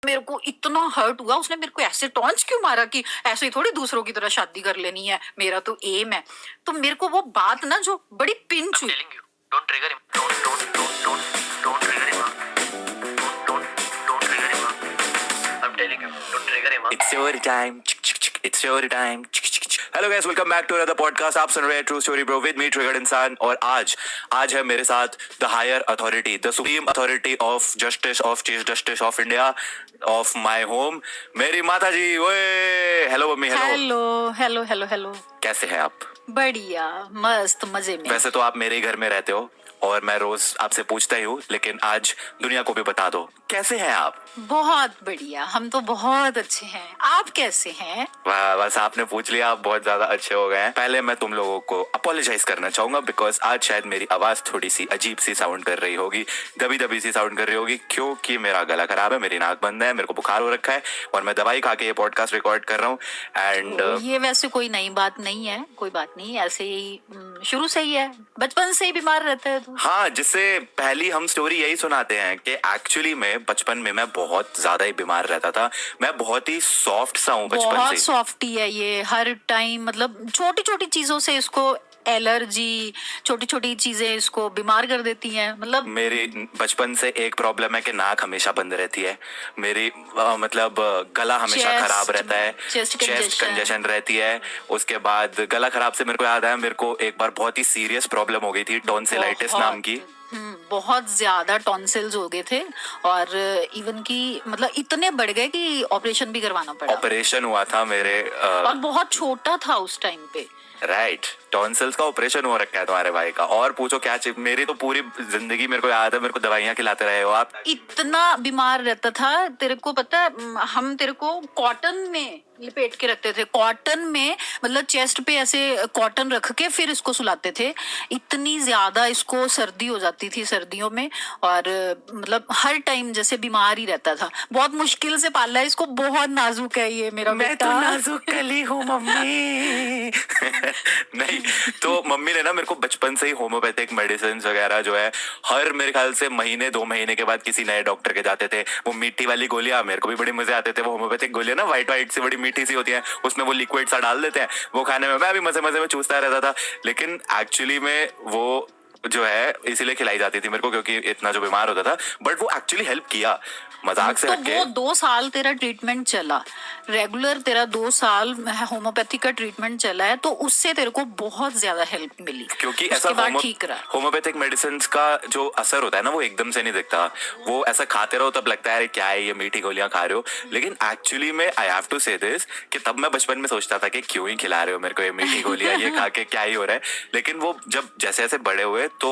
मेरे को इतना हर्ट हुआ, उसने मेरे को ऐसे टॉन्च क्यों मारा कि ऐसे ही थोड़ी दूसरों की तरह शादी कर लेनी है, मेरा तो एम है। तो मेरे को वो बात ना जो बड़ी पिंच हुई। Don't trigger him. Don't trigger him. Don't trigger him. I'm telling you, don't trigger him. It's your time. It's your time. Hello guys, welcome back to another podcast. आप सुन रहे हैं true story bro with me triggered इंसान। और आज है मेरे साथ the higher authority, the supreme authority of justice, of chief justice of India, of my home, मेरी माता जी। ओए हेलो मम्मी। हेलो। कैसे हैं आप? बढ़िया, मस्त, मजे में। वैसे तो आप मेरे ही घर में रहते हो और मैं रोज आपसे पूछता ही हूँ, लेकिन आज दुनिया को भी बता दो, कैसे हैं आप? बहुत बढ़िया, हम तो बहुत अच्छे हैं। आप कैसे हैं? वाह, बस आपने पूछ लिया, आप बहुत ज्यादा अच्छे हो गए हैं। पहले मैं तुम लोगों को अपोलोजाइज करना चाहूंगा बिकॉज आज शायद मेरी आवाज थोड़ी सी अजीब सी साउंड कर रही होगी, दबी सी साउंड कर रही होगी, क्योंकि मेरा गला खराब है, मेरी नाक बंद है, मेरे को बुखार हो रखा है और मैं दवाई खा के ये पॉडकास्ट रिकॉर्ड कर रहा हूँ। एंड ये वैसे कोई नई बात नहीं है, कोई बात नहीं, ऐसे ही शुरू से ही है, बचपन से ही बीमार रहता है तू। हाँ, जिससे पहली हम स्टोरी यही सुनाते हैं कि एक्चुअली में बचपन में मैं बहुत ज्यादा ही बीमार रहता था। मैं बहुत ही सॉफ्ट सा हूँ बचपन से। बहुत सॉफ्टी है ये, हर टाइम मतलब छोटी छोटी चीजों से इसको एलर्जी, छोटी छोटी चीजें इसको बीमार कर देती हैं। मतलब मेरी बचपन से एक प्रॉब्लम है कि नाक हमेशा बंद रहती है मेरी, मतलब गला हमेशा खराब रहता है, चेस्ट कंजेशन रहती है। उसके बाद गला खराब से मेरे को याद आया, मेरे को एक बार बहुत ही सीरियस प्रॉब्लम हो गई थी, टॉन्सिलाइटिस नाम की। बहुत ज्यादा टॉन्सिल्स हो गए थे और इवन की मतलब इतने बढ़ गए कि ऑपरेशन भी करवाना पड़ा। ऑपरेशन हुआ था मेरे और बहुत छोटा था उस टाइम पे। राइट, टॉन्सिल्स का ऑपरेशन हो रखा है तुम्हारे भाई का। और पूछो क्या चाहिए, मेरी तो पूरी जिंदगी मेरे को याद है, मेरे को दवाइयां खिलाते रहे हो आप। इतना बीमार रहता था, तेरे को पता है, हम तेरे को कॉटन में लिपेट के रखते थे, कॉटन में, मतलब चेस्ट पे ऐसे कॉटन रख के फिर इसको सुलाते थे। इतनी ज्यादा इसको सर्दी हो जाती थी सर्दियों में, और मतलब हर टाइम जैसे बीमार ही रहता था। बहुत मुश्किल से पाला है इसको, बहुत नाजुक है ये मेरा बेटा। मैं तो नाजुक कली हूँ मम्मी। नहीं, तो मम्मी ने ना मेरे को बचपन से ही होम्योपैथिक मेडिसिन वगैरह जो है, हर मेरे ख्याल से महीने 2 महीने के बाद किसी नए डॉक्टर के जाते थे। वो मीठी वाली गोलियां मेरे को भी बड़ी मजे आते थे, वो होम्योपैथिक गोलियां ना व्हाइट सी बड़ी मीठी सी होती है, उसमें वो लिक्विड सा डाल देते हैं, वो खाने में मैं भी मजे में चूसता रहता था। लेकिन एक्चुअली में वो जो है इसीलिए खिलाई जाती थी मेरे को, क्योंकि इतना जो बीमार होता था। बट वो एक्चुअली हेल्प किया, मजाक से हटके। वो 2 साल तेरा ट्रीटमेंट चला, रेगुलर तेरा 2 साल होम्योपैथी का ट्रीटमेंट चला है, तो उससे तेरे को बहुत ज्यादा हेल्प मिली, क्योंकि ऐसा ठीक रहा। होम्योपैथिक मेडिसिन का जो असर होता है ना, वो एकदम से नहीं दिखता। वो ऐसा खाते रहो तब लगता है क्या है ये मीठी गोलियां खा रहे हो, लेकिन एक्चुअली में आई हैव टू से दिस कि तब मैं बचपन में सोचता था कि क्यों ही खिला रहे हो मेरे को ये मीठी गोलियां, ये खा के क्या ही हो रहा है। लेकिन वो जब जैसे जैसे बड़े हुए तो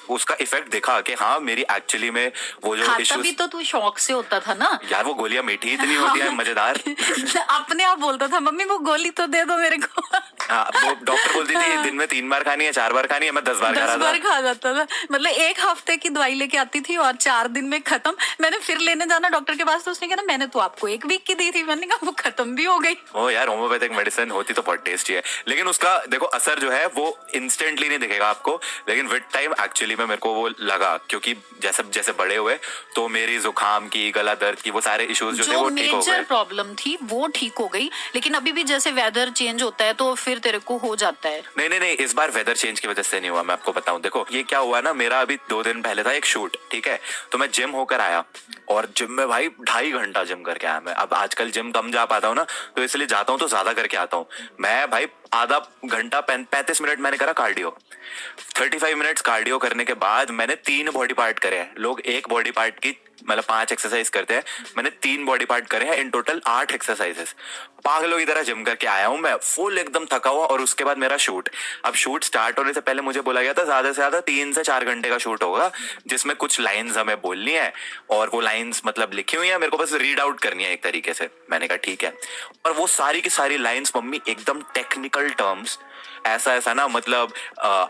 उसका इफेक्ट दिखा कि हाँ, मेरी एक्चुअली में वो जो इश्यूज। भी तो तू शौक से होता था ना यार, वो गोलियां मीठी इतनी होती है, मजेदार। अपने आप बोलता था, मम्मी वो गोली तो दे दो मेरे को। हाँ, वो डॉक्टर बोलती थी दिन में 3 बार खानी है, 4 बार खानी है, मैं 10 बार खा जाता था। मतलब 1 हफ्ते की दवाई लेके आती थी और 4 दिन में खत्म। मैंने फिर लेने जाना डॉक्टर के पास, तो उसने कहा मैंने तो आपको 1 वीक की दी थी। मैंने कहा वो खत्म भी हो गई। ओ यार, होम्योपैथिक मेडिसिन होती तो बहुत टेस्टी है, लेकिन उसका देखो असर जो है वो इंस्टेंटली नहीं दिखेगा आपको, लेकिन विद टाइम एक्चुअली में मेरे को वो लगा, क्योंकि जैसे जैसे बड़े हुए तो मेरी जुकाम की, गला दर्द की, वो सारे इश्यूज जो थे वो ठीक हो गए। मेजर प्रॉब्लम थी वो ठीक हो गई, लेकिन अभी भी जैसे वेदर चेंज होता है तो फिर तेरे को हो जाता है। नहीं, इस बार वेदर चेंज की वजह से नहीं हुआ, मैं आपको बताऊं। देखो ये क्या हुआ ना, मेरा अभी 2 दिन पहले था एक शूट, ठीक है, तो मैं जिम होकर आया और जिम में भाई 2.5 घंटा जिम करके आया मैं। अब आजकल जिम कम जा पाता हूँ ना, तो इसलिए जाता हूँ तो ज्यादा करके आता हूँ मैं। भाई आधा घंटा 35 मिनट मैंने करा कार्डियो, 35 मिनट्स कार्डियो करने के बाद मैंने 3 बॉडी पार्ट करे हैं। लोग एक बॉडी पार्ट की मतलब 5 एक्सरसाइज करते हैं, मैंने 3 बॉडी पार्ट करे हैं, इन टोटल 8 एक्सरसाइजेस। पागलों की तरह जिम करके आया हूं मैं, फुल एकदम थका हुआ। और उसके बाद मेरा शूट, अब शूट स्टार्ट होने से पहले मुझे बोला गया था ज्यादा से ज्यादा 3 से 4 घंटे का शूट होगा, जिसमें कुछ लाइंस हमें बोलनी है और वो लाइंस मतलब लिखी हुई है, मेरे को बस रीड आउट करनी है एक तरीके से। मैंने कहा ठीक है, और वो सारी की सारी लाइंस मम्मी एकदम टेक्निकल टर्म्स, ऐसा ना, मतलब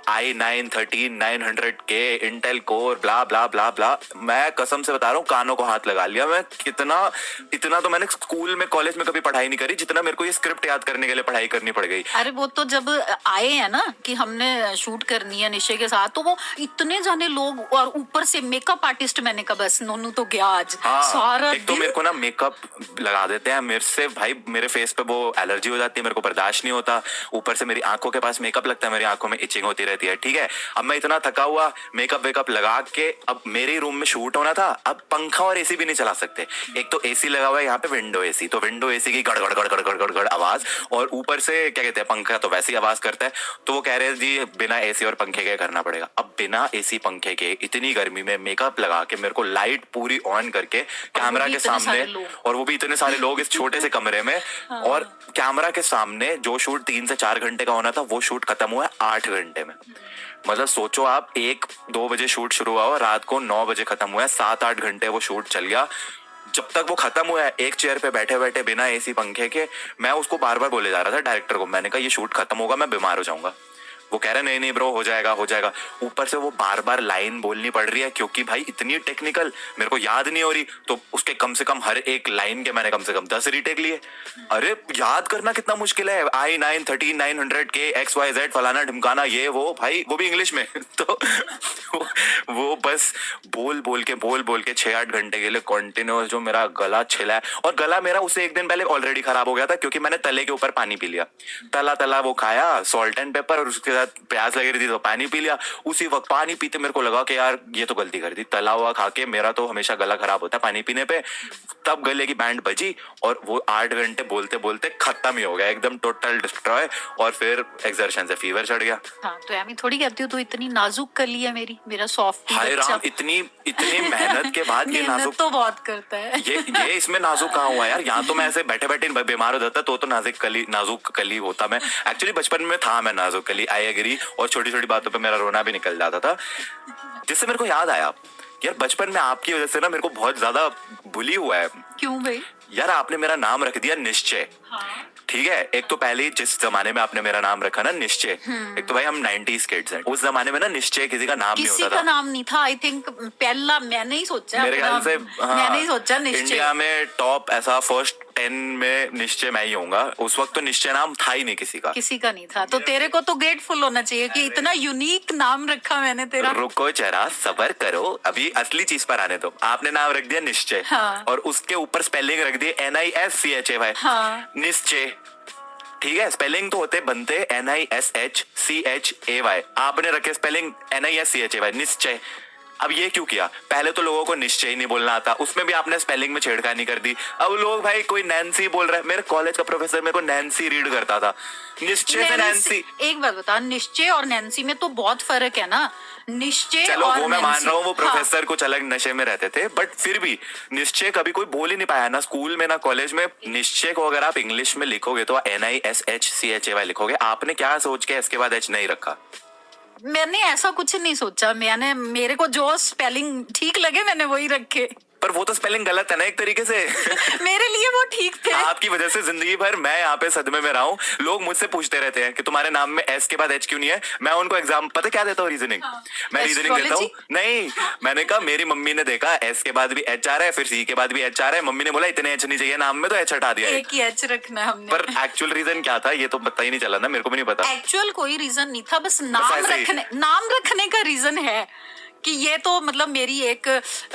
i9 13 900K इंटेल कोर ब्ला ब्ला ब्ला ब्ला। मैं कसम से बता रहा हूँ कानों को हाथ लगा लिया। मैं इतना तो मैंने स्कूल में कॉलेज में कभी पढ़ाई नहीं करी जितना मेरे को ये स्क्रिप्ट याद करने के लिए पढ़ाई करनी पड़ गई। अरे वो तो जब आए हैं ना कि हमने शूट करनी है निश्चय के साथ, तो वो इतने जाने लोग और ऊपर से मेकअप आर्टिस्ट, मैंने कहा बस नोनू तो गया आज। सारा एक तो मेरे को ना मेकअप लगा देते हैं मेरे से भाई, मेरे फेस पे वो एलर्जी हो जाती है, मेरे को बर्दाश्त नहीं होता। ऊपर से मेरी आंखों के पास मेकअप लगता है, मेरी आंखों में इचिंग होती रहती है। ठीक है, अब मैं इतना थका हुआ मेकअप वेकअप लगा के, अब मेरे रूम में शूट होना था, अब पंखा और एसी भी नहीं चला सकते। एक तो एसी लगा हुआ है यहाँ पे विंडो एसी, तो विंडो एसी की गड़गड़ गड़गड़ गड़गड़ गड़ आवाज, और ऊपर से क्या कहते हैं पंखा तो वैसी आवाज करता है। तो वो कह रहे हैं जी बिना एसी और पंखे के करना पड़ेगा। अब बिना एसी पंखे के इतनी गर्मी में मेकअप लगा के मेरे को लाइट पूरी ऑन करके कैमरा के सामने, और वो भी इतने सारे लोग इस छोटे से कमरे में, और कैमरा के सामने जो शूट 3 से 4 घंटे का होना था वो शूट खत्म हुआ है 8 घंटे में। मतलब सोचो आप, 1-2 बजे शूट शुरू हुआ, रात को 9 बजे खत्म हुआ है, 7-8 घंटे वो शूट चल गया। जब तक वो खत्म हुआ है एक चेयर पे बैठे बैठे बिना एसी पंखे के, मैं उसको बार बार बोले जा रहा था डायरेक्टर को, मैंने कहा ये शूट खत्म होगा, मैं बीमार हो जाऊंगा। वो कह रहे नहीं नहीं ब्रो हो जाएगा हो जाएगा। ऊपर से वो बार बार लाइन बोलनी पड़ रही है क्योंकि भाई इतनी टेक्निकल मेरे को याद नहीं हो रही, तो उसके कम से कम हर एक लाइन के मैंने कम से कम 10 रीटेक लिए। अरे याद करना कितना मुश्किल है, I9 13 900 के XYZ फलाना ढिमकाना ये वो, भाई वो भी इंग्लिश में तो वो बस बोल बोल के 6-8 घंटे के लिए कंटिन्यूअस जो मेरा गला छिला है। और गला मेरा उससे एक दिन पहले ऑलरेडी खराब हो गया था क्योंकि मैंने तले के ऊपर पानी पी लिया, तला वो खाया सॉल्ट एंड पेपर, और उसके प्याज लगी रही थी तो पानी पी लिया। उसी वक्त पानी पीते मेरे को लगा कि यार ये तो गलती कर दी, तला हुआ खा के मेरा तो हमेशा गला खराब होता है पानी पीने पे। तब गले की बैंड बजी और वो 8 घंटे बोलते बोलते खत्म ही हो गया, एकदम टोटल डिस्ट्रॉय। और फिर एक्सर्शन से फीवर चढ़ गया। हाँ तो एमी थोड़ी कहती हूँ, तो इतनी नाजुक कली है मेरा सॉफ्ट। हाय राम, इतनी मेहनत के बाद ये नाजुक तो बहुत करता है। ये इसमें नाजुक कहाँ हुआ यार, यहाँ तो मैं ऐसे बैठे बैठे बीमार हो जाता तो नाजुक कली होता। मैं एक्चुअली बचपन में था मैं नाजुक कली, आई एग्री, और छोटी छोटी बातों पे मेरा रोना भी निकल जाता था। जिससे मेरे को याद आया यार, बचपन में आपकी वजह से ना मेरे को बहुत ज्यादा बुली हुआ है। क्यों भाई? यार आपने मेरा नाम रख दिया निश्चय। हाँ। ठीक है, एक तो पहले जिस जमाने में आपने मेरा नाम रखा ना निश्चय, एक तो भाई हम 90s किड्स हैं, उस जमाने में ना निश्चय किसी का नाम नहीं होता था। किसी का नाम नहीं था। आई थिंक पहला मैंने ही सोचा, मेरे ख्याल से मैंने ही सोचा निश्चय। इंडिया में टॉप ऐसा फर्स्ट 10 में निश्चय मैं ही होऊंगा। उस वक्त तो निश्चय नाम था ही नहीं किसी का नहीं था। तो तेरे को तो ग्रेटफुल होना चाहिए कि इतना यूनिक नाम रखा मैंने तेरा। रुको जरा सबर करो, अभी असली चीज पर आने दो। आपने नाम रख दिया निश्चय। हाँ। और उसके ऊपर स्पेलिंग रख दी NISCHAY। हाँ। निश्चय। ठीक है, स्पेलिंग तो होते बनते NISHCHAY, आपने रखे स्पेलिंग NISCHAY निश्चय। अब ये क्यों किया? पहले तो लोगों को निश्चय ही नहीं बोलना आता, उसमें भी आपने स्पेलिंग में छेड़खानी कर दी। अब लोग भाई कोई नैन्सी बोल रहा है, मेरे कॉलेज का प्रोफेसर मेरे को नैन्सी रीड करता था, निश्चय से नैन्सी। एक बात बता, निश्चय और नैन्सी में तो बहुत फर्क है ना। निश्चय चलो और वो मैं मान रहा हूँ वो प्रोफेसर हाँ। कुछ अलग नशे में रहते थे, बट फिर भी निश्चय कभी कोई बोल ही नहीं पाया ना स्कूल में ना कॉलेज में। निश्चय को अगर आप इंग्लिश में लिखोगे तो NISHCHAY लिखोगे। आपने क्या सोच के इसके बाद H नहीं रखा? मैंने ऐसा कुछ नहीं सोचा, मेरे को जो स्पेलिंग ठीक लगे मैंने वही रखे। पर वो तो स्पेलिंग गलत है ना एक तरीके से मेरे लिए वो ठीक थे। आपकी वजह से जिंदगी भर मैं यहाँ पे सदमे में रहा हूँ। लोग मुझसे पूछते रहते हैं कि तुम्हारे नाम में S के बाद H क्यों नहीं है। मैं उनको एग्जाम पता क्या देता हूँ, रीजनिंग। मैं रीजनिंग देता हूँ। नहीं, मैंने कहा मेरी मम्मी ने देखा S के बाद भी H आ रहा है, फिर C के बाद भी H आ रहा है, मम्मी ने बोला इतने H नहीं चाहिए नाम में, तो H हटा दिया। एक ही H रखना हमने। पर एक्चुअल रीजन क्या था ये तो पता ही नहीं चला ना, मेरे को भी नहीं पता। एक्चुअल कोई रीजन नहीं था, बस नाम रखने का रीजन है कि ये तो मतलब मेरी एक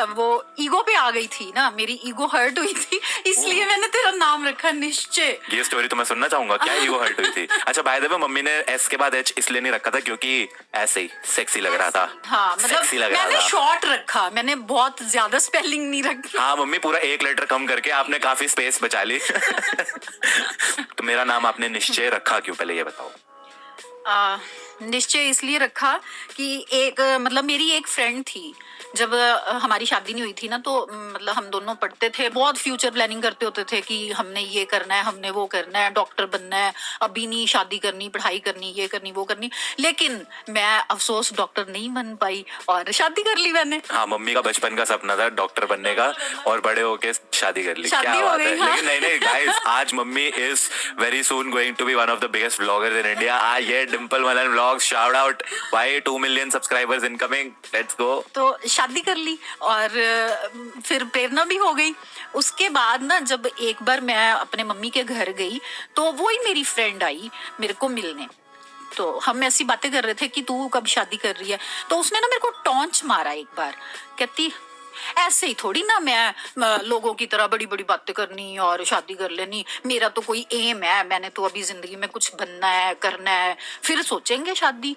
वो ईगो पे आ गई थी ना, मेरी ईगो हर्ट हुई थी, इसलिए मैंने तेरा नाम रखा निश्चय। ये स्टोरी तो मैं सुनना चाहूंगा, क्या ईगो हर्ट हुई थी? अच्छा बाय द वे, मम्मी ने S के बाद H इसलिए नहीं रखा था क्योंकि ऐसे ही सेक्सी लग रहा था। हाँ, मतलब मैंने शॉर्ट रखा, मैंने बहुत ज्यादा स्पेलिंग नहीं रखी। हाँ मम्मी पूरा 1 लेटर कम करके आपने काफी स्पेस बचा ली तो मेरा नाम आपने निश्चय रखा क्यों, पहले ये बताओ। निश्चय इसलिए रखा कि एक मतलब मेरी एक फ्रेंड थी, जब हमारी शादी नहीं हुई थी ना, तो मतलब हम दोनों पढ़ते थे, बहुत फ्यूचर प्लानिंग करते होते थे कि हमने ये करना है, हमने वो करना है, डॉक्टर बनना है, अभी नहीं शादी करनी, पढ़ाई करनी, ये करनी वो करनी। लेकिन मैं अफसोस डॉक्टर नहीं बन पाई और शादी कर ली मैंने। हाँ, मम्मी का बचपन का सपना था डॉक्टर बनने का और बड़े होके शादी कर ली। शादी क्या हो बात गई, है। हाँ। लेकिन नहीं गाइस, आज mummy is very soon going to be one of the biggest vloggers in India. ये Dimple Malan vlogs, shout out भाई, 2 million subscribers incoming, let's go. तो शादी कर ली और फिर प्रेरणा भी हो गई। उसके बाद ना जब एक बार मैं अपने मम्मी के घर गई तो वो ही मेरी फ्रेंड आई मेरे को मिलने। तो हम ऐसी बातें कर रहे थे कि तू कब शादी कर रही है। तो उसने ना मेरे को टॉन्च मारा एक बार, कहती ऐसे ही थोड़ी ना मैं लोगों की तरह बड़ी बड़ी बातें करनी और शादी कर लेनी, मेरा तो कोई एम है, मैंने तो अभी जिंदगी में कुछ बनना है, करना है, फिर सोचेंगे शादी।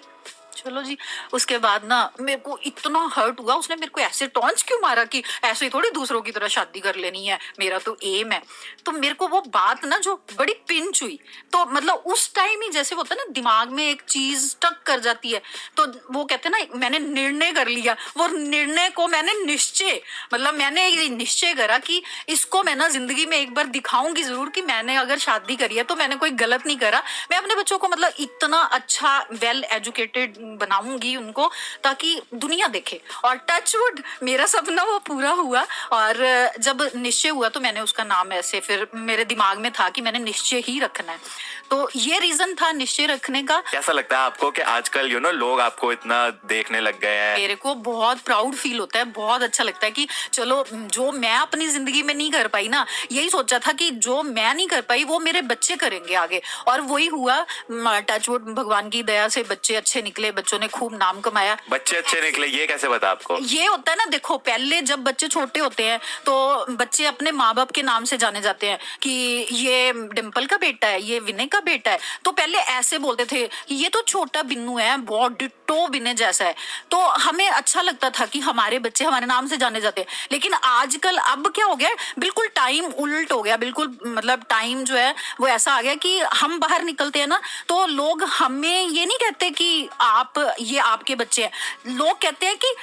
चलो जी। उसके बाद ना मेरे को इतना हर्ट हुआ, उसने मेरे को ऐसे टॉन्च क्यों मारा कि ऐसे ही थोड़ी दूसरों की तरह शादी कर लेनी है, मेरा तो एम है। तो मेरे को वो बात ना जो बड़ी पिंच हुई, तो मतलब उस टाइम ही जैसे होता है ना दिमाग में एक चीज स्टक कर जाती है। तो वो कहते हैं ना मैंने निर्णय कर लिया, वो निर्णय को मैंने निश्चय मतलब मैंने ये निश्चय करा कि इसको मैं ना जिंदगी में एक बार दिखाऊंगी जरूर कि मैंने अगर शादी करी है तो मैंने कोई गलत नहीं करा। मैं अपने बच्चों को मतलब इतना अच्छा वेल एजुकेटेड बनाऊंगी उनको ताकि दुनिया देखे। और टचवुड मेरा सपना वो पूरा हुआ। और जब निश्चय हुआ तो मैंने उसका नाम ऐसे, फिर मेरे दिमाग में था कि मैंने निश्चय ही रखना है। तो ये रीजन था निश्चय रखने का। कैसा लगता है आपको कि आजकल लोग आपको इतना देखने लग गए हैं? मेरे को बहुत प्राउड फील होता है, बहुत अच्छा लगता है कि चलो जो मैं अपनी जिंदगी में नहीं कर पाई ना, यही सोचा था कि जो मैं नहीं कर पाई वो मेरे बच्चे करेंगे आगे, और वही हुआ। टचवुड भगवान की दया से बच्चे अच्छे निकले, बच्चों ने खूब नाम कमाया। बच्चे अच्छे निकले, ये कैसे पता आपको? ये होता है ना, देखो पहले जब बच्चे छोटे होते हैं तो बच्चे अपने माँ बाप के नाम से जाने जाते हैं कि ये डिम्पल का बेटा है, ये विनय का बेटा है। तो पहले ऐसे बोलते थे कि ये तो छोटा बिन्नू है, बहुत डिट्टो विनय जैसा है। तो हमें अच्छा लगता था कि हमारे बच्चे हमारे नाम से जाने जाते हैं। लेकिन आजकल अब क्या हो गया, बिल्कुल टाइम उल्ट हो गया, बिल्कुल मतलब टाइम जो है वो ऐसा आ गया कि हम बाहर निकलते हैं ना तो लोग हमें ये नहीं कहते कि आप ये आपके बच्चे हैं, लोग कहते हैं कि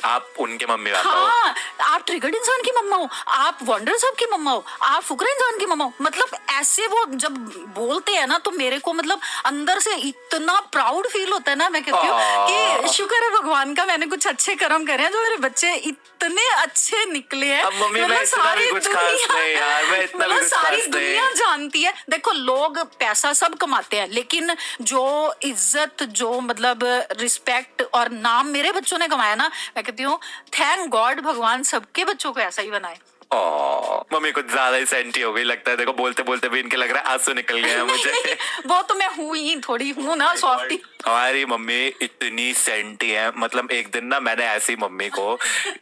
आप उनके मम्मी पापा हो। हाँ, आप ट्रिगर्ड इंसान की मम्मा हो, आप वंडर साहब की मम्मा हो, आप फुकरा इंसान की मम्मा हो। मतलब ऐसे वो जब बोलते हैं ना तो मेरे को मतलब अंदर से इतना प्राउड फील होता है ना। मैं कहती हूँ कि शुक्र है भगवान का, मैंने कुछ अच्छे कर्म करे हैं जो मेरे बच्चे इतने अच्छे निकले हैं। अब मम्मी मैं इतना भी कुछ खास नहीं यार, मैं इतना भी कुछ सारी खास दुनिया नहीं। जानती है। देखो लोग पैसा सब कमाते हैं, लेकिन जो इज्जत, जो मतलब रिस्पेक्ट और नाम मेरे बच्चों ने कमाया ना, मैं कहती हूँ थैंक गॉड, भगवान सबके बच्चों को ऐसा ही बनाए। मम्मी कुछ ज्यादा ही सेंटी हो गई लगता है। देखो बोलते बोलते भी इनके लग रहा है आंसू निकल गए हैं मुझे। वो तो मैं हूँ ही, थोड़ी हूँ ना सॉफ्टी। हमारी मम्मी इतनी सेंटी है, मतलब एक दिन ना मैंने ऐसी मम्मी को,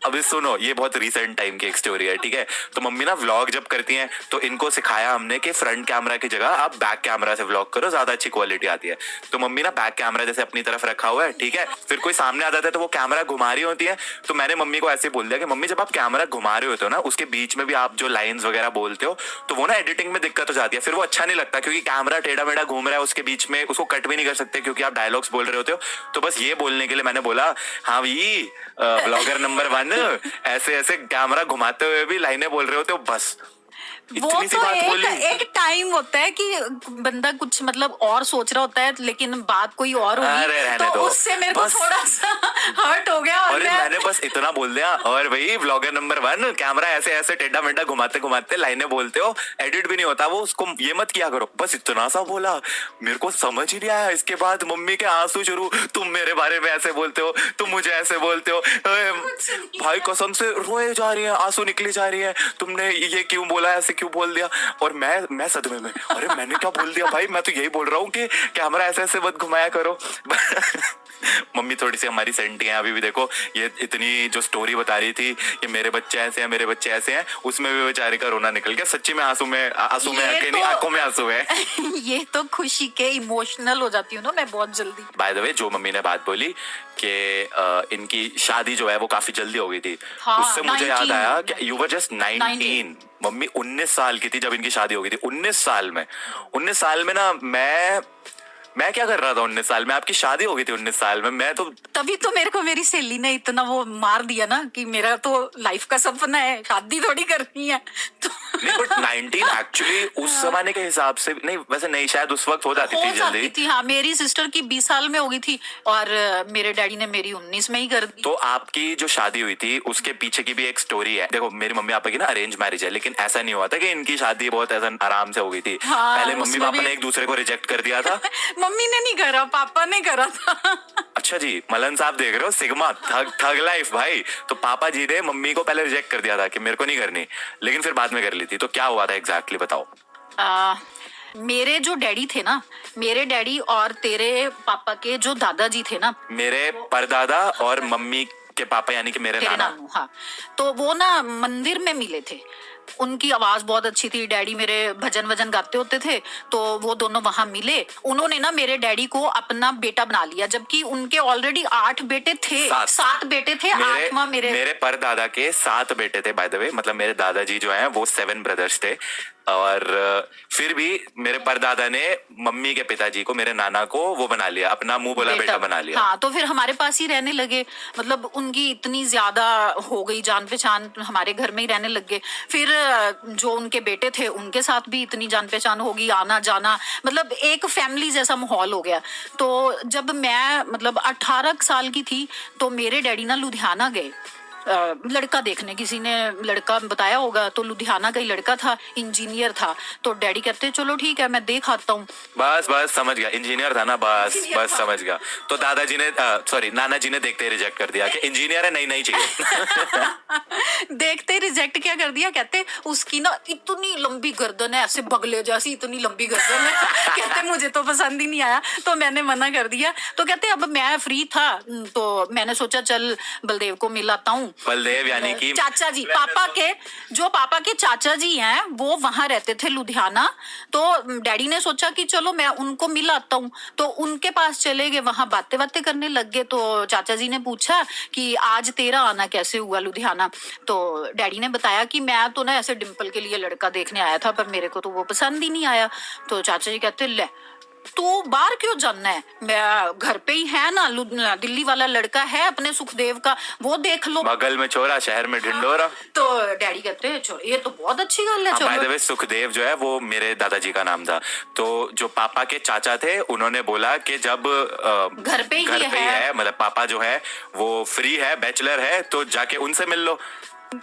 अभी सुनो ये बहुत रिसेंट टाइम की एक स्टोरी है, ठीक है। तो मम्मी ना व्लॉग जब करती हैं तो इनको सिखाया हमने कि फ्रंट कैमरा की जगह आप बैक कैमरा से व्लॉग करो, ज्यादा अच्छी क्वालिटी आती है। तो मम्मी ना बैक कैमरा जैसे अपनी तरफ रखा हुआ है, ठीक है। फिर कोई सामने आ जाता है तो वो कैमरा घुमा रही होती है। तो मैंने मम्मी को ऐसे बोल दिया कि मम्मी जब आप कैमरा घुमा रहे होते हो ना, उसके बीच में भी आप जो लाइंस वगैरह बोलते हो तो वो ना एडिटिंग में दिक्कत हो जाती है, फिर वो अच्छा नहीं लगता, क्योंकि कैमरा टेढ़ा मेढ़ा घूम रहा है, उसके बीच में उसको कट भी नहीं कर सकते क्योंकि आप डायलॉग्स बोल रहे होते हो। तो बस ये बोलने के लिए मैंने बोला हाँ भाई ब्लॉगर नंबर 1 ऐसे ऐसे कैमरा घुमाते हुए भी लाइनें बोल रहे होते हो, बस वो तो एक टाइम होता है कि बंदा कुछ मतलब और सोच रहा होता है लेकिन बात कोई और होगी, तो उससे मेरे को थोड़ा सा हर्ट हो गया। और मैंने बस इतना बोल दिया, और भाई ब्लॉगर नंबर 1 कैमरा ऐसे ऐसे टेढ़ा मेढ़ा घुमाते घुमाते लाइनें बोलते हो, एडिट भी नहीं होता वो, उसको ये मत किया करो, बस इतना सा बोला। मेरे को समझ ही नहीं आया। इसके बाद मम्मी के आंसू शुरू, तुम मेरे बारे में ऐसे बोलते हो, तुम मुझे ऐसे बोलते हो। भाई कसम से रोए जा रही है, आंसू निकली जा रही है, तुमने ये क्यों बोला, ऐसे क्यों बोल दिया। और मैं सदमे में, अरे मैंने क्या बोल दिया भाई, मैं तो यही बोल रहा हूँ कि कैमरा ऐसे ऐसे मत घुमाया करो। मम्मी थोड़ी सी हमारी सेंटी है अभी भी। देखो ये इतनी जो स्टोरी बता रही थी कि मेरे बच्चे ऐसे हैं, मेरे बच्चे ऐसे हैं, उसमें भी बेचारे का रोना निकल गया। सच्ची में आंसू में नहीं, आंखों में आंसू है। ये तो खुशी के इमोशनल हो जाती हूँ ना मैं बहुत जल्दी। बाय द वे जो मम्मी ने बात बोली कि इनकी शादी जो है वो काफी जल्दी हो गई थी, हाँ, उससे मुझे याद आया कि यू वर जस्ट 19। मम्मी 19 साल की थी जब इनकी शादी हो गई थी। 19 साल में ना मैं क्या कर रहा था 19 साल में, आपकी शादी हो गई थी 19 साल में। मैं तो तभी तो मेरे को मेरी सहेली ने इतना वो मार दिया ना कि मेरा तो लाइफ का सपना है, शादी थोड़ी करनी है। तो नहीं बट 19 एक्चुअली उस जमाने के हिसाब से नहीं, वैसे नहीं शायद उस वक्त हो जाती थी जल्दी। थी हाँ, मेरी सिस्टर की 20 साल में हो गई थी और मेरे डैडी ने मेरी 19 में ही कर दी। तो आपकी जो शादी हुई थी उसके पीछे की भी एक स्टोरी है। देखो मेरी मम्मी पापा की ना अरेंज मैरिज है, लेकिन ऐसा नहीं हुआ था कि इनकी शादी बहुत ऐसा आराम से हो गई थी। हाँ, पहले मम्मी पापा ने एक दूसरे को रिजेक्ट कर दिया था। मम्मी ने नहीं करा, पापा ने करा था। अच्छा जी, मलन साहब देख रहे हो, सिग्मा थग लाइफ भाई। तो पापा जी ने मम्मी को पहले रिजेक्ट कर दिया था कि मेरे को नहीं करनी, लेकिन फिर बाद में कर ली थी। तो क्या हुआ था एग्जैक्टली बताओ। मेरे जो डैडी थे ना, मेरे डैडी और तेरे पापा के जो दादाजी थे ना, मेरे परदादा और मम्मी के पापा यानी कि मेरे नाना। हाँ, तो वो ना मंदिर में मिले थे। उनकी आवाज बहुत अच्छी थी, डैडी मेरे भजन वजन गाते होते थे, तो वो दोनों वहां मिले। उन्होंने ना मेरे डैडी को अपना बेटा बना लिया, जबकि उनके ऑलरेडी 8 बेटे थे। 7 बेटे थे, 8वां मेरे परदादा के 7 बेटे थे बाय द वे। मतलब मेरे दादाजी जो हैं वो 7 ब्रदर्स थे, और फिर भी मेरे परदादा ने मम्मी के पिताजी को, मेरे नाना को वो बना लिया, अपना मुंह बोला बेटा बना लिया। हाँ, तो फिर हमारे पास ही रहने लगे। मतलब उनकी इतनी ज्यादा हो गई जान पहचान, हमारे घर में ही रहने लग गए। फिर जो उनके बेटे थे उनके साथ भी इतनी जान पहचान होगी, आना जाना, मतलब एक फैमिली जैसा माहौल हो गया। तो जब मैं मतलब 18 साल की थी तो मेरे डैडी ना लुधियाना गए लड़का देखने। किसी ने लड़का बताया होगा, तो लुधियाना का ही लड़का था, इंजीनियर था। तो डैडी कहते चलो ठीक है मैं देख आता हूँ। बस समझ गया, इंजीनियर था ना, बस समझ गया। तो दादाजी ने सॉरी नाना जी ने देखते ही रिजेक्ट कर दिया कि इंजीनियर है, नहीं चाहिए। देखते ही रिजेक्ट क्या कर दिया, कहते उसकी ना इतनी लंबी गर्दन है, ऐसे बगले जैसी इतनी लंबी गर्दन है। कहते मुझे तो पसंद ही नहीं आया, तो मैंने मना कर दिया। तो कहते अब मैं फ्री था तो मैंने सोचा चल बलदेव को मिल आता हूँ। बलदेव यानी कि चाचा जी, पापा के चाचा जी हैं, वो वहां रहते थे लुधियाना। तो डैडी ने सोचा कि चलो मैं उनको मिल आता हूँ, तो उनके पास चले गए, वहां बातें करने लग गए। तो चाचा जी ने पूछा कि आज तेरा आना कैसे हुआ लुधियाना। तो डैडी ने बताया कि मैं तो ना ऐसे डिम्पल के लिए लड़का देखने आया था, पर मेरे को तो वो पसंद ही नहीं आया। तो चाचा जी कहते ले तू बाहर क्यों जाना है, मैं घर पे ही है ना, दिल्ली वाला लड़का है अपने सुखदेव का, वो देख लो, बगल में छोरा शहर में ढिंडोरा। तो डैडी कहते हैं चलो ये तो बहुत अच्छी गल है। बाय द वे सुखदेव जो है वो मेरे दादाजी का नाम था। तो जो पापा के चाचा थे उन्होंने बोला कि जब घर पे ही है, मतलब पापा जो है वो फ्री है, बैचलर है, तो जाके उनसे मिल लो।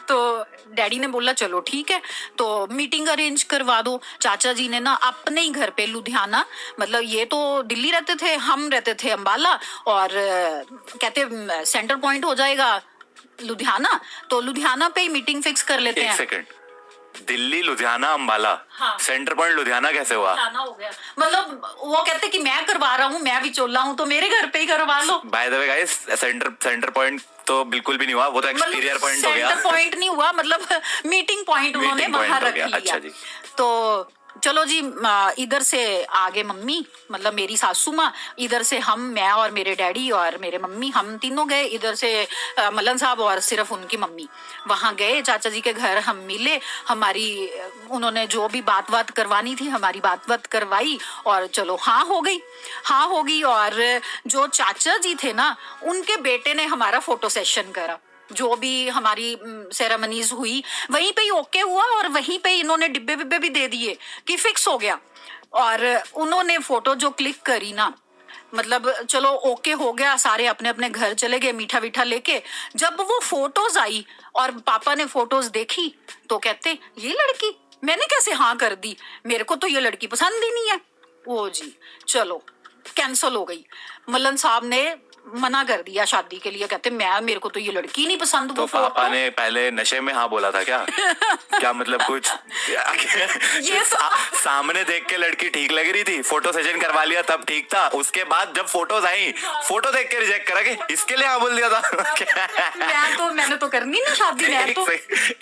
तो डैडी ने बोला चलो ठीक है, तो मीटिंग अरेंज करवा दो। चाचा जी ने ना अपने ही घर पे लुधियाना, मतलब ये तो दिल्ली रहते थे, हम रहते थे अंबाला, और कहते सेंटर पॉइंट हो जाएगा लुधियाना, तो लुधियाना पे ही मीटिंग फिक्स कर लेते हैं। एक सेकंड, दिल्ली लुधियाना अंबाला, हाँ। सेंटर पॉइंट लुधियाना कैसे हुआ? हो गया, मतलब वो कहते कि मैं करवा रहा हूँ, मैं भी चोला हूँ, तो मेरे घर पे ही करवा लो। By the way guys, centre point तो बिल्कुल भी नहीं हुआ, वो तो एक्सटीरियर पॉइंट हो गया। सेंटर पॉइंट नहीं हुआ, मतलब मीटिंग पॉइंट उन्होंने वहां रख लिया। अच्छा जी। तो चलो जी, इधर से आगे मम्मी, मतलब मेरी सासू माँ, इधर से हम, मैं और मेरे डैडी और मेरे मम्मी, हम तीनों गए। इधर से मलन साहब और सिर्फ उनकी मम्मी वहां गए चाचा जी के घर। हम मिले, हमारी उन्होंने जो भी बात करवानी थी हमारी बात करवाई, और चलो हाँ हो गई। और जो चाचा जी थे ना, उनके बेटे ने हमारा फोटो सेशन करा। जो भी हमारी सेरेमनीज हुई वहीं पे ही ओके हुआ, और वहीं पे इन्होंने डिब्बे भी दे दिए कि फिक्स हो गया। और उन्होंने फोटो जो क्लिक करी ना, मतलब चलो ओके हो गया, सारे अपने अपने घर चले गए मीठा लेके। जब वो फोटोज आई और पापा ने फोटोज देखी तो कहते ये लड़की, मैंने कैसे हाँ कर दी, मेरे को तो ये लड़की पसंद ही नहीं है। वो जी चलो कैंसल हो गई। मलन साहब ने मना कर दिया शादी के लिए, कहते मेरे को तो ये लड़की नहीं पसंद। तो पापा ने पहले नशे में हाँ बोला था क्या? क्या मतलब कुछ ये तो सामने देख के लड़की ठीक लग रही थी, फोटो सेशन करवा लिया तब ठीक था, उसके बाद जब फोटोज आई, फोटो देख के रिजेक्ट करा के इसके लिए हाँ बोल दिया था। मैंने तो करनी नहीं शादी।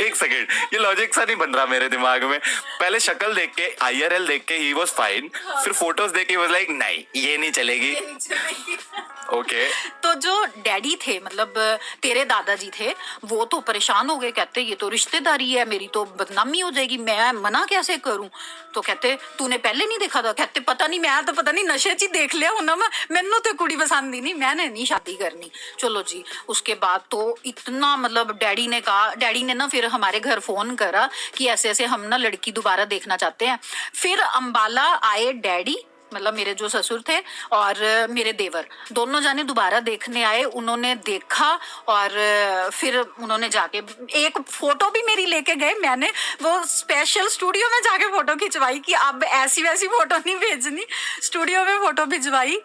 एक सेकंड, ये लॉजिक सा नहीं बन रहा मेरे दिमाग में। पहले शक्ल देख के, IRL देख के ही वाज फाइन, फिर फोटोज देख के वाज लाइक नहीं ये नहीं चलेगी। ओके, तो जो डैडी थे, मतलब तेरे दादाजी थे, वो तो परेशान हो गए, कहते ये तो रिश्तेदारी है, मेरी तो बदनामी हो जाएगी, मैं मना कैसे करूं। तो कहते तूने पहले नहीं देखा था? कहते पता नहीं, मैं तो पता नहीं नशे च ही देख लिया हूं ना, मैनू तो कुड़ी पसंद ही नहीं, मैंने नहीं शादी करनी। चलो जी, उसके बाद तो इतना मतलब डैडी ने ना फिर हमारे घर फोन करा कि ऐसे ऐसे हम ना लड़की दोबारा देखना चाहते हैं। फिर अंबाला आए डैडी, मतलब मेरे जो ससुर थे, और मेरे देवर, दोनों जाने दोबारा देखने आए। उन्होंने देखा और फिर उन्होंने जाके एक फोटो भी मेरी लेके गए, मैंने वो स्पेशल स्टूडियो में जाके फोटो खिंचवाई कि अब ऐसी वैसी फोटो नहीं भेजनी, स्टूडियो में फोटो भिजवाई,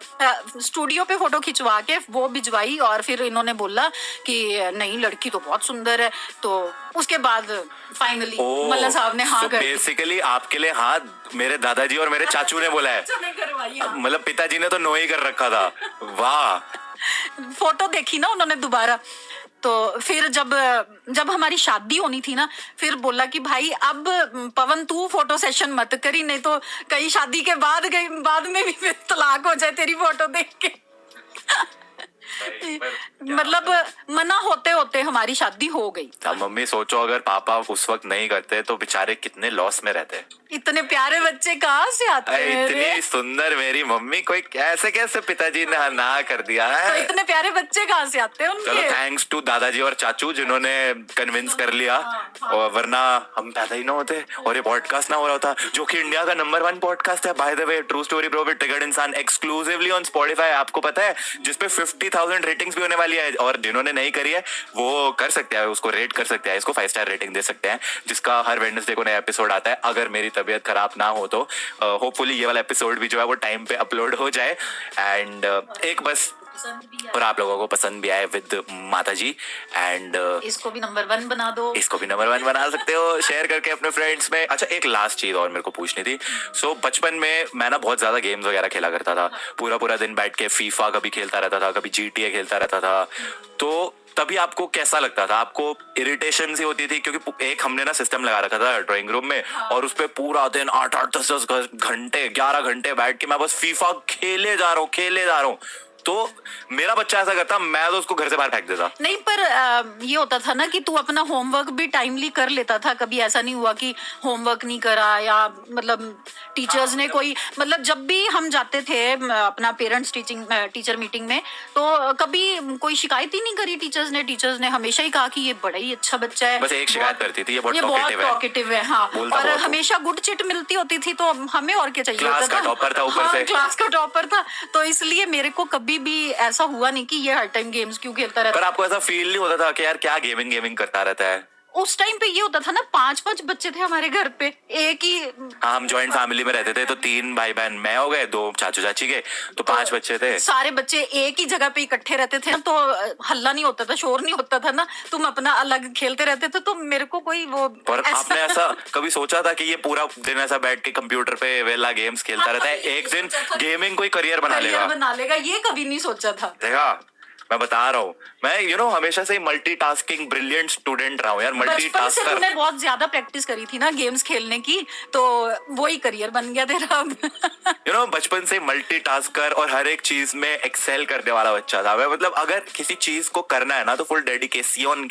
स्टूडियो पे फोटो खिंचवा के वो भिजवाई। और फिर इन्होंने बोला कि नहीं लड़की तो बहुत सुंदर है। तो उसके बाद फाइनली मल्ला साहब ने हाँ कर दी। बेसिकली आपके लिए हाँ मेरे दादाजी और मेरे चाचू ने बोला है, मतलब पिताजी ने तो नो ही कर रखा था। वाह। फोटो देखी ना उन्होंने दोबारा, तो फिर जब हमारी शादी होनी थी ना, फिर बोला कि भाई अब पवन तू फोटो सेशन मत करी, नहीं तो कई शादी के बाद में भी फिर तलाक हो जाए तेरी फोटो देख के। मतलब मना होते होते हमारी शादी हो गई। मम्मी सोचो अगर पापा उस वक्त नहीं करते तो बेचारे कितने लॉस में रहते। इतने प्यारे बच्चे कहाँ से आते हैं? इतनी सुंदर मेरी मम्मी, कोई कैसे पिताजी ने ना कर दिया है। तो इतने प्यारे बच्चे कहाँ से आते हैं उनके? चलो थैंक्स टू दादाजी और चाचू जिन्होंने कन्विंस कर लिया, और वरना हम पैदा ही ना होते और ये पॉडकास्ट ना हो रहा होता, जो कि इंडिया का नंबर 1 पॉडकास्ट है bye the way, true story bro with ticket इंसान, एक्सक्लूसिवली ऑन स्पॉटिफाई। आपको पता है जिसपे 50,000 रेटिंग्स भी होने वाली है, और जिन्होंने नहीं करी है वो कर सकते हैं, उसको रेट कर सकते हैं, इसको 5 स्टार रेटिंग दे सकते हैं, जिसका हर वेडनेसडे को नया एपिसोड आता है। अगर मेरी तबीयत खराब ना हो तो होपफुली ये वाला एपिसोड भी जो है वो टाइम पे अपलोड हो जाए, एंड एक बस और आप लोगों को पसंद भी आए विद माताजी, एंड इसको भी नंबर 1 बना दो। इसको भी नंबर 1 बना सकते हो शेयर करके अपने फ्रेंड्स में। अच्छा एक लास्ट चीज और मेरे को पूछनी थी। सो बचपन में मैं ना बहुत ज्यादा गेम्स वगैरह खेला करता था, पूरा दिन बैठ के फीफा कभी खेलता रहता था, कभी GTA खेलता रहता था। तो तभी आपको कैसा लगता था? आपको इरिटेशन सी होती थी? क्योंकि एक हमने ना सिस्टम लगा रखा था ड्राइंग रूम में, और उस पे पूरा दिन 8-8 10-10 घंटे 11 घंटे बैठ के मैं बस फीफा खेले जा रहा हूँ। तो मेरा बच्चा ऐसा करता, मैं तो उसको घर से बाहर फेंक देता। नहीं, पर ये होता था ना कि तू अपना होमवर्क भी टाइमली कर लेता था। कभी ऐसा नहीं हुआ कि होमवर्क नहीं करा, या मतलब टीचर्स ने कोई, मतलब जब भी हम जाते थे अपना पेरेंट्स टीचर मीटिंग में, तो कभी कोई शिकायत ही नहीं करी टीचर्स ने हमेशा ही कहा कि ये बड़ा ही अच्छा बच्चा है। बस एक शिकायत करती थी, ये बहुत टॉकेटिव है। हाँ, और हमेशा गुड चिट मिलती होती थी, तो हमें और क्या चाहिए होता था। क्लास का टॉपर था ऊपर से। क्लास का टॉपर था, तो इसलिए मेरे को कभी भी ऐसा हुआ नहीं कि ये हर टाइम गेम्स क्यों खेलता रहता है। पर आपको ऐसा फील नहीं होता था कि यार क्या गेमिंग करता रहता है? उस टाइम पे ये होता था ना, 5-5 बच्चे थे हमारे घर पे, एक ही। हम जॉइंट फैमिली में रहते थे, तो 3 भाई बहन, मैं हो गए, 2 चाचू चाची के, तो 5 बच्चे थे। सारे बच्चे एक ही जगह पे इकट्ठे रहते थे, तो हल्ला नहीं होता था, शोर नहीं होता था ना, तुम अपना अलग खेलते रहते थे। तो मेरे को कोई वो पर आपने ऐसा कभी सोचा था कि ये पूरा दिन ऐसा बैठ के कंप्यूटर पे वेला गेम्स खेलता रहता है, एक दिन गेमिंग कोई करियर बना लेगा? ये कभी नहीं सोचा था। देखा, मैं बता रहा हूँ, मैं हमेशा से मल्टीटास्किंग ब्रिलियंट स्टूडेंट रहा हूँ यार, मल्टीटास्कर। तूने बहुत ज्यादा प्रैक्टिस करी थी ना गेम्स खेलने की, तो वही करियर बन गया तेरा अब। बचपन से मल्टीटास्कर और हर एक चीज में एक्सेल करने वाला बच्चा था मैं। मतलब अगर किसी चीज को करना है ना तो फुल डेडिकेशन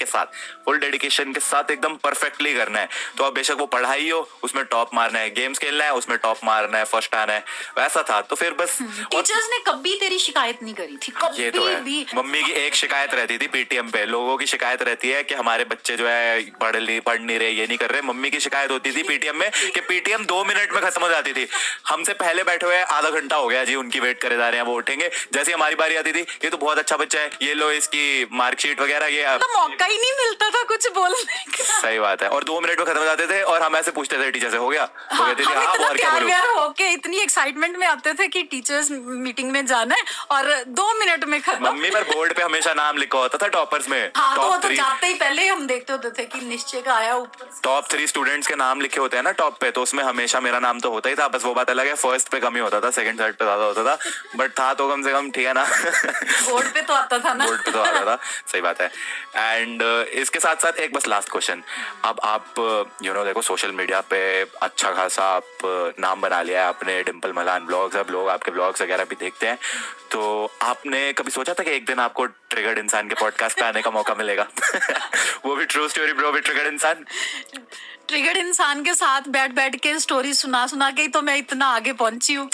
के साथ एकदम परफेक्टली करना है। तो अब बेशक वो पढ़ाई हो, उसमें टॉप मारना है, गेम्स खेलना है, उसमें टॉप मारना है, फर्स्ट आना है, वैसा था। तो फिर बस टीचर्स ने कभी तेरी शिकायत नहीं करी थी, ये तो है। मम्मी की एक शिकायत रहती थी पीटीएम पे, लोगों की शिकायत रहती है कि हमारे बच्चे जो है पढ़ नहीं रहे, ये नहीं कर रहे। मम्मी की शिकायत होती थी पीटीएम में कि पीटीएम 2 मिनट में खत्म हो जाती थी। हमसे पहले बैठे हुए आधा घंटा हो गया जी, उनकी वेट करे जा रहे हैं, वो उठेंगे। जैसे हमारी बारी आती थी, ये तो बहुत अच्छा बच्चा है, ये लो इसकी मार्कशीट वगैरह, ये तो मौका ही नहीं मिलता था कुछ बोलने का। सही बात है। और 2 मिनट में खत्म हो जाते थे, और हम ऐसे पूछते थे टीचर से, हो गया? हाँ, कहती थी, हाँ, और क्या बोलूं? होके इतनी एक्साइटमेंट में आते थे कि टीचर्स मीटिंग में जाना है, और 2 मिनट में खत्म। मम्मी पर बोर्ड पे हमेशा नाम लिखा होता था टॉपर्स में। हाँ, तो जाते ही पहले हम देखते होते थे कि निश्चय का आया ऊपर। टॉप 3 स्टूडेंट्स के नाम लिखे होते हैं ना टॉप पे, तो उसमें हमेशा मेरा नाम तो होता ही था। बस वो बात अलग है, फर्स्ट पे कम ही होता था, सेकंड थर्ड पे ज्यादा होता था, बट था तो कम से कम, ठीक है ना। बोर्ड पे तो आता था ना। बोर्ड पे तो आता था, सही बात है। एंड इसके साथ साथ एक बस लास्ट क्वेश्चन, अब आप देखो सोशल मीडिया पे अच्छा खासा आप नाम बना लिया है आपने, डिम्पल मलान ब्लॉग्स, अब लोग आपके ब्लॉग्स वगैरह भी देखते हैं, तो आपने कभी सोचा था कि एक दिन आपको ट्रिगर्ड इंसान के पॉडकास्ट पे आने का मौका मिलेगा? वो भी ट्रू स्टोरी ब्रो, भी ट्रिगर्ड इंसान। ट्रिगर्ड इंसान के साथ बैठ बैठ के स्टोरी सुना सुना के ही तो मैं इतना आगे पहुंची हूँ।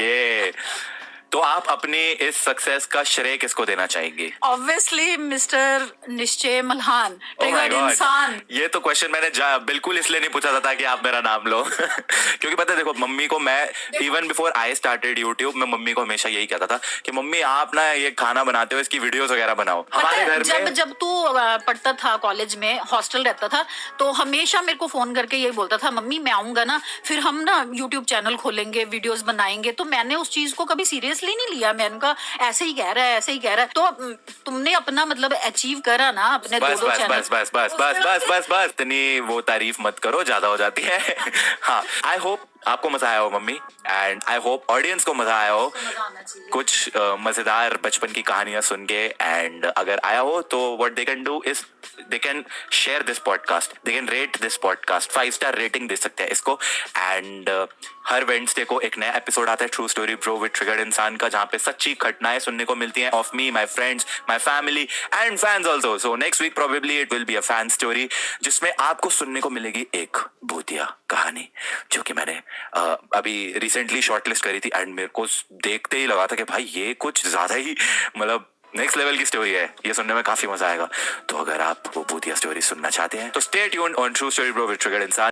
ये तो आप अपनी इस सक्सेस का श्रेय किसको देना चाहेंगे? ऑब्वियसली मिस्टर निश्चय Malhan, Oh my triggered God. इंसान। ये तो क्वेश्चन मैंने बिल्कुल इसलिए नहीं पूछा था ताकि आप मेरा नाम लो। क्योंकि पता है देखो मम्मी को मैं even before I started YouTube, मैं मम्मी को हमेशा यही कहता था कि मम्मी आप ना ये खाना बनाते हो इसकी वीडियोस वगैरह बनाओ। हमारे घर में जब तू पढ़ता था कॉलेज में, हॉस्टल रहता था, तो हमेशा मेरे को फोन करके यही बोलता था, मम्मी मैं आऊंगा ना फिर हम ना यूट्यूब चैनल खोलेंगे, वीडियोस बनाएंगे। तो मैंने उस चीज को कभी सीरियसली नहीं लिया, मैंने कहा ऐसे ही कह रहा है, ऐसे ही कह रहा है। तो तुमने अपना मतलब अचीव करा ना अपने बस दो बस चैनल। बस बस बस बस बस बस बस इतनी वो तारीफ मत करो, ज्यादा हो जाती है। हाँ, आई होप आपको मजा आया हो mummy, and I hope audience को मजा आया हो कुछ मजेदार बचपन की कहानियां सुन के। एंड अगर आया हो तो what they can do is they can share this podcast, they can rate this podcast, 5 star rating दे सकते हैं इसको। एंड हर वेडनेसडे को एक नया एपिसोड आता है true story bro with triggered इंसान का, जहां पे सच्ची घटनाएं सुनने को मिलती हैं of me, my friends, my family and fans also. So next week probably it will be a fan story, जिसमें आपको सुनने को मिलेगी एक भूतिया कहानी जो कि मैंने अभी रिसेंटली शॉर्टलिस्ट करी थी। एंड मेरे को देखते ही लगा था कि भाई ये कुछ ज्यादा ही मतलब नेक्स्ट लेवल की स्टोरी है, ये सुनने में काफी मजा आएगा। तो अगर आप वो भूतिया स्टोरी सुनना चाहते हैं तो stay tuned on true story bro with triggered इंसान।